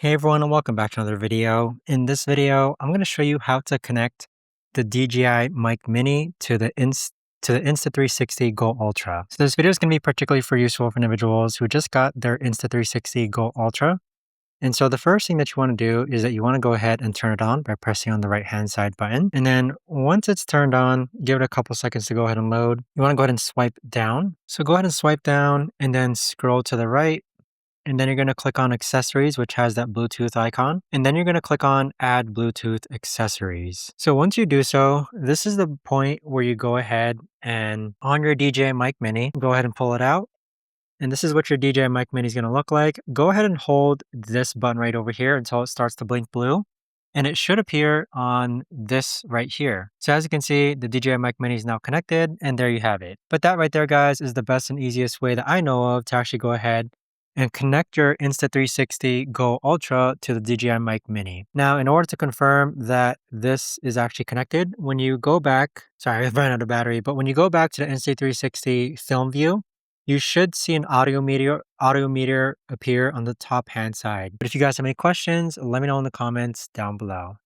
Hey everyone, and welcome back to another video. In this video, I'm going to show you how to connect the DJI Mic Mini to the Insta360 Go Ultra. So this video is going to be particularly useful for individuals who just got their Insta360 Go Ultra. And so the first thing that you want to do is that you want to go ahead and turn it on by pressing on the right hand side button. And then once it's turned on, give it a couple seconds to go ahead and load. You want to go ahead and swipe down. So go ahead and swipe down and then scroll to the right. And then you're going to click on accessories, which has that Bluetooth icon. And then you're going to click on add Bluetooth accessories. So once you do so, this is the point where you go ahead and on your DJI Mic Mini, go ahead and pull it out. And this is what your DJI Mic Mini is going to look like. Go ahead and hold this button right over here until it starts to blink blue. And it should appear on this right here. So as you can see, the DJI Mic Mini is now connected, and there you have it. But that right there, guys, is the best and easiest way that I know of to actually go ahead and connect your Insta360 Go Ultra to the DJI Mic Mini. Now, in order to confirm that this is actually connected, when you go back, sorry, I ran out of battery, but when you go back to the Insta360 film view, you should see an audio meter appear on the top hand side. But if you guys have any questions, let me know in the comments down below.